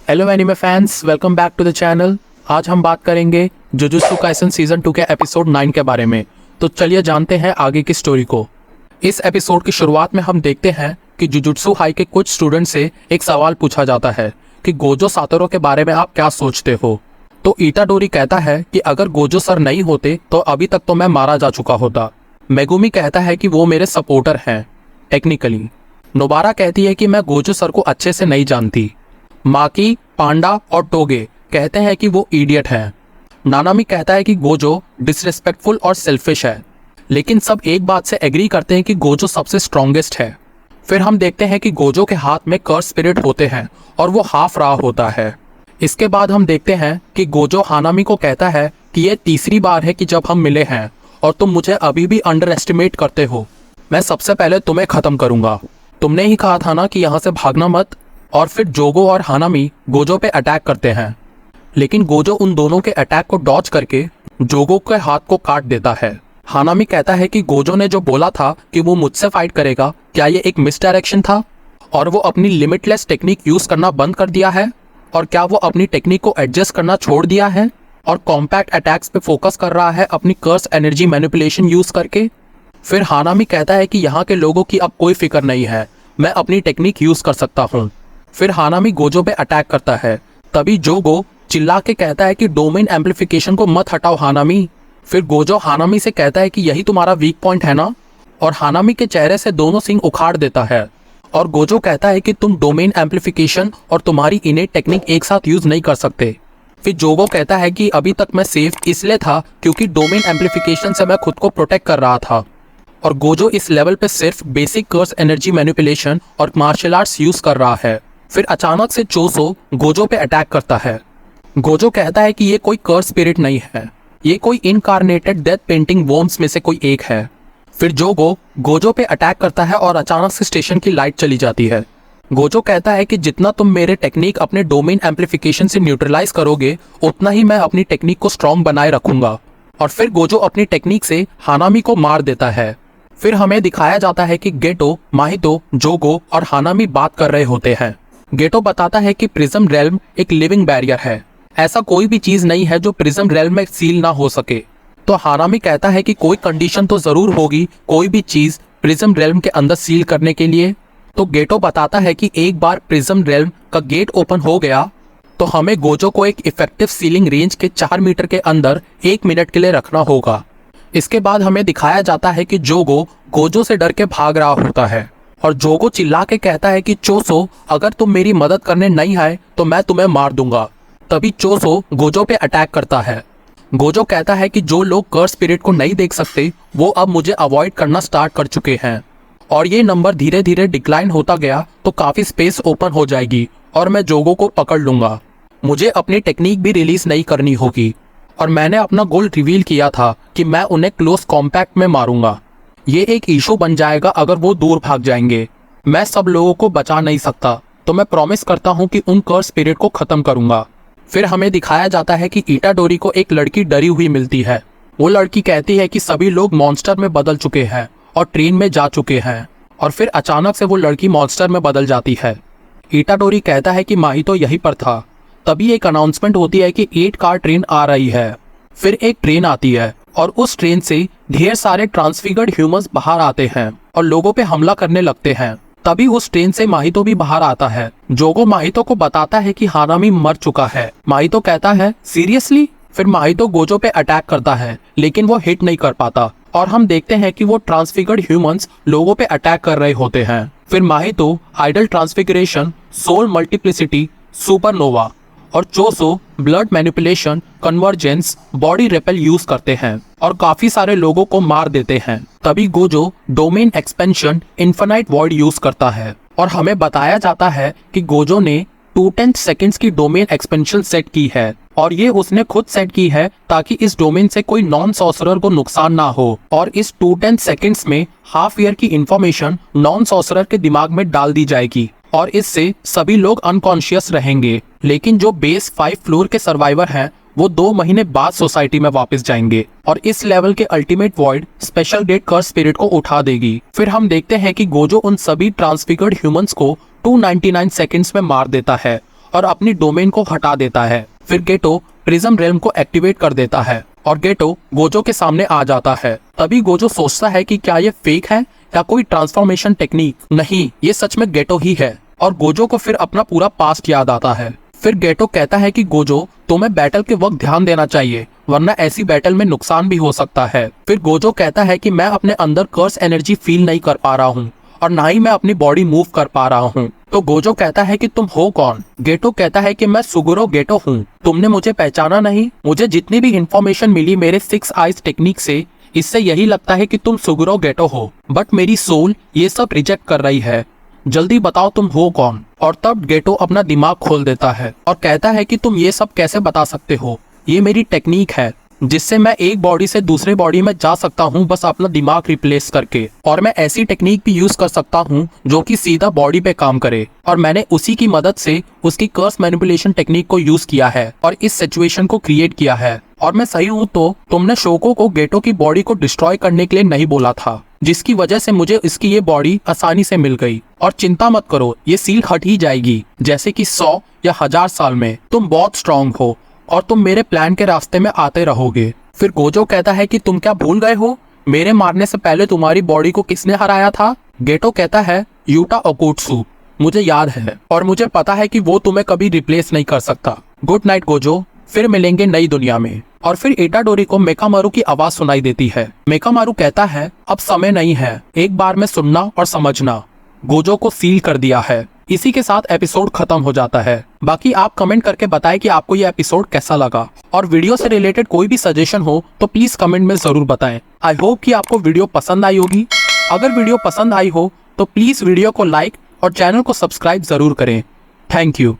Hello anime fans, welcome back to the channel. आज हम बात करेंगे जुजुत्सु काइसन सीजन 2 के एपिसोड 9 के बारे में। तो चलिए जानते हैं आगे की स्टोरी को। इस एपिसोड की शुरुआत में हम देखते हैं कि जुजुत्सु हाई के कुछ स्टूडेंट से एक सवाल पूछा जाता है कि गोजो सातोरू के बारे में आप क्या सोचते हो। तो इटाडोरी कहता है कि अगर गोजो सर नहीं होते तो अभी तक तो मैं मारा जा चुका होता। मेगुमी कहता है कि वो मेरे सपोर्टर हैं टेक्निकली। नोबारा कहती है कि मैं गोजो सर को अच्छे से नहीं जानती। माकी, पांडा और टोगे कहते हैं कि वो इडियट है। नानामी कहता है कि गोजो डिसरिस्पेक्टफुल और सेल्फिश है, लेकिन सब एक बात से एग्री करते हैं कि गोजो सबसे स्ट्रॉन्गेस्ट है। फिर हम देखते हैं कि गोजो के हाथ में कर्स स्पिरिट होते हैं और वो हाफ रहा होता है। इसके बाद हम देखते हैं कि गोजो हानामी को कहता है कि ये तीसरी बार है कि जब हम मिले हैं और तुम मुझे अभी भी अंडर एस्टिमेट करते हो। मैं सबसे पहले तुम्हें खत्म करूंगा। तुमने ही कहा था ना कि यहाँ से भागना मत। और फिर जोगो और हानामी गोजो पे अटैक करते हैं, लेकिन गोजो उन दोनों के अटैक को डॉज करके जोगो के हाथ को काट देता है। हानामी कहता है कि गोजो ने जो बोला था कि वो मुझसे फाइट करेगा, क्या ये एक मिसडायरेक्शन था और वो अपनी लिमिटलेस टेक्निक यूज करना बंद कर दिया है, और क्या वो अपनी टेक्निक को एडजस्ट करना छोड़ दिया है और कॉम्पैक्ट अटैक्स पे फोकस कर रहा है अपनी कर्स एनर्जी मैनिपुलेशन यूज करके। फिर हानामी कहता है कि यहाँ के लोगों की अब कोई फिक्र नहीं है, मैं अपनी टेक्निक यूज कर सकता हूँ। फिर हानामी गोजो पे अटैक करता है। तभी जोगो चिल्ला के कहता है कि डोमेन एम्पलीफिकेशन को मत हटाओ हानामी। फिर गोजो हानामी से कहता है कि यही तुम्हारा वीक पॉइंट है ना, और हानामी के चेहरे से दोनों सिंग उखाड़ देता है। और गोजो कहता है कि तुम डोमेन एम्पलीफिकेशन और तुम्हारी इनेट टेक्निक एक साथ यूज नहीं कर सकते। फिर जोगो कहता है कि अभी तक मैं सेफ इसलिए था क्योंकि डोमेन एम्पलीफिकेशन से मैं खुद को प्रोटेक्ट कर रहा था, और गोजो इस लेवल पे सिर्फ बेसिक कर्स एनर्जी मैनिपुलेशन और मार्शल आर्ट्स यूज कर रहा है। फिर अचानक से चोसो गोजो पे अटैक करता है। गोजो कहता है कि ये कोई कर्स स्पिरिट नहीं है, ये कोई इनकार्नेटेड डेथ पेंटिंग वॉर्म्स में से कोई एक है। फिर जोगो गोजो पे अटैक करता है और अचानक से स्टेशन की लाइट चली जाती है। गोजो कहता है कि जितना तुम मेरे टेक्निक अपने डोमेन एम्पलीफिकेशन से न्यूट्रलाइज करोगे, उतना ही मैं अपनी टेक्निक को स्ट्रॉन्ग बनाए रखूंगा। और फिर गोजो अपनी टेक्निक से हानामी को मार देता है। फिर हमें दिखाया जाता है कि गेटो, माहितो, जोगो और हानामी बात कर रहे होते हैं। गेटो बताता है कि प्रिज्म रेल्म एक लिविंग बैरियर है, ऐसा कोई भी चीज नहीं है जो प्रिज्म रेल्म में सील ना हो सके। तो हानामी कहता है कि कोई कंडीशन तो जरूर होगी कोई भी चीज प्रिज्म रेल्म के अंदर सील करने के लिए। तो गेटो बताता है कि एक बार प्रिज्म रेल्म का गेट ओपन हो गया तो हमें गोजो को एक इफेक्टिव सीलिंग रेंज के 4 मीटर के अंदर 1 मिनट के लिए रखना होगा। इसके बाद हमें दिखाया जाता है कि जोगो गोजो से डर के भाग रहा होता है, और जोगो चिल्ला के कहता है कि चोसो, अगर तुम मेरी मदद करने नहीं आए तो मैं तुम्हें मार दूंगा। तभी चोसो गोजो पे अटैक करता है। गोजो कहता है कि जो लोग कर्स स्पिरिट को नहीं देख सकते वो अब मुझे अवॉइड करना स्टार्ट कर चुके हैं, और ये नंबर धीरे धीरे डिक्लाइन होता गया तो काफी स्पेस ओपन हो जाएगी और मैं जोगो को पकड़ लूंगा। मुझे अपनी टेक्निक भी रिलीज नहीं करनी होगी, और मैंने अपना गोल रिवील किया था कि मैं उन्हें क्लोज कॉम्पैक्ट में मारूंगा। ये एक इशू बन जाएगा अगर वो दूर भाग जाएंगे। मैं सब लोगों को बचा नहीं सकता, तो मैं प्रॉमिस करता हूँ कि उन कर्स स्पिरिट को खत्म करूंगा। फिर हमें दिखाया जाता है कि इटाडोरी को एक लड़की डरी हुई मिलती है। वो लड़की कहती है कि सभी लोग मॉन्स्टर में बदल चुके हैं और ट्रेन में जा चुके हैं, और फिर अचानक से वो लड़की मॉन्स्टर में बदल जाती है। इटाडोरी कहता है कि माहितो यहीं पर था। तभी एक अनाउंसमेंट होती है कि 8 कार ट्रेन आ रही है। फिर एक ट्रेन आती है और उस ट्रेन से ढेर सारे ट्रांसफिगर्ड ह्यूमंस बाहर आते हैं और लोगों पे हमला करने लगते हैं। तभी उस ट्रेन से माहितो भी बाहर आता है। जोगो माहितो को बताता है कि हानामी मर चुका है। माहितो कहता है सीरियसली। फिर माहितो गोजो पे अटैक करता है, लेकिन वो हिट नहीं कर पाता, और हम देखते हैं कि वो ट्रांसफिगर्ड ह्यूमंस लोगों पे अटैक कर रहे होते हैं। फिर Mahito idle transfiguration, soul multiplicity, supernova और Choso blood manipulation, convergence, body repel use करते हैं और काफी सारे लोगों को मार देते हैं। तभी Gojo domain expansion, infinite void use करता है, और हमें बताया जाता है कि गोजो ने 2/10 सेकेंड्स की डोमेन एक्सपेंशन सेट की है, और ये उसने खुद सेट की है ताकि इस डोमेन से कोई नॉन सॉर्सरर को नुकसान ना हो। और इस 2/10 सेकेंड्स में हाफ ईयर की इंफॉर्मेशन नॉन सॉर्सरर के दिमाग में डाल दी जाएगी, और इससे सभी लोग अनकॉन्शियस रहेंगे। लेकिन जो बेस 5 फ्लोर के सर्वाइवर हैं वो 2 महीने बाद सोसाइटी में वापस जाएंगे, और इस लेवल के अल्टीमेट वॉइड स्पेशल डेट कर्स स्पिरिट को उठा देगी। फिर हम देखते हैं कि गोजो उन सभी ट्रांसफिगर्ड ह्यूमंस को 299 सेकेंड्स में मार देता है, और अपनी डोमेन को हटा देता है। फिर गेटो प्रिज्म रेल्म को एक्टिवेट कर देता है और गेटो गोजो के सामने आ जाता है। तभी गोजो सोचता है कि क्या ये फेक है या कोई ट्रांसफॉर्मेशन टेक्निक। नहीं, ये सच में गेटो ही है। और गोजो को फिर अपना पूरा पास्ट याद आता है। फिर गेटो कहता है कि गोजो, तुम्हें बैटल के वक्त ध्यान देना चाहिए, वरना ऐसी बैटल में नुकसान भी हो सकता है। फिर गोजो कहता है कि मैं अपने अंदर कर्स एनर्जी फील नहीं कर पा रहा हूँ और ना ही मैं अपनी बॉडी मूव कर पा रहा हूँ। तो गोजो कहता है कि तुम हो कौन? गेटो कहता है कि मैं सुगुरो गेटो हूँ। तुमने मुझे पहचाना नहीं? मुझे जितनी भी इंफॉर्मेशन मिली मेरे 6 आइज टेक्निक से, इससे यही लगता है कि तुम सुगुरो गेटो हो, बट मेरी सोल ये सब रिजेक्ट कर रही है। जल्दी बताओ तुम हो कौन? और तब गेटो अपना दिमाग खोल देता है और कहता है कि तुम ये सब कैसे बता सकते हो? ये मेरी टेक्निक है जिससे मैं एक बॉडी से दूसरे बॉडी में जा सकता हूँ बस अपना दिमाग रिप्लेस करके। और मैं ऐसी टेक्निक भी यूज कर सकता हूँ जो कि सीधा बॉडी पे काम करे। और मैंने उसी की मदद से उसकी कर्स मैनिपुलेशन टेक्निक को यूज किया है और इस सिचुएशन को क्रिएट किया है। और मैं सही हूँ तो तुमने शोको को गेटो की बॉडी को डिस्ट्रॉय करने के लिए नहीं बोला था, जिसकी वजह से मुझे इसकी ये बॉडी आसानी से मिल गई। और चिंता मत करो, ये सील हट ही जाएगी, जैसे कि 100 या 1000 साल में। तुम बहुत स्ट्रांग हो और तुम मेरे प्लान के रास्ते में आते रहोगे। फिर गोजो कहता है कि तुम क्या भूल गए हो, मेरे मारने से पहले तुम्हारी बॉडी को किसने हराया था? गेटो कहता है यूटा ओकुत्सु, मुझे याद है और मुझे पता है कि वो तुम्हें कभी रिप्लेस नहीं कर सकता। गुड नाइट गोजो, फिर मिलेंगे नई दुनिया में। और फिर इटाडोरी को मेकामारू की आवाज सुनाई देती है। मेकामारू कहता है अब समय नहीं है, एक बार में सुनना और समझना। गोजो को सील कर दिया है। इसी के साथ एपिसोड खत्म हो जाता है। बाकी आप कमेंट करके बताएं कि आपको ये एपिसोड कैसा लगा और वीडियो से रिलेटेड कोई भी सजेशन हो तो प्लीज कमेंट में जरूर बताएं। आई होप कि आपको वीडियो पसंद आई होगी। अगर वीडियो पसंद आई हो तो प्लीज वीडियो को लाइक और चैनल को सब्सक्राइब जरूर करें। Thank you.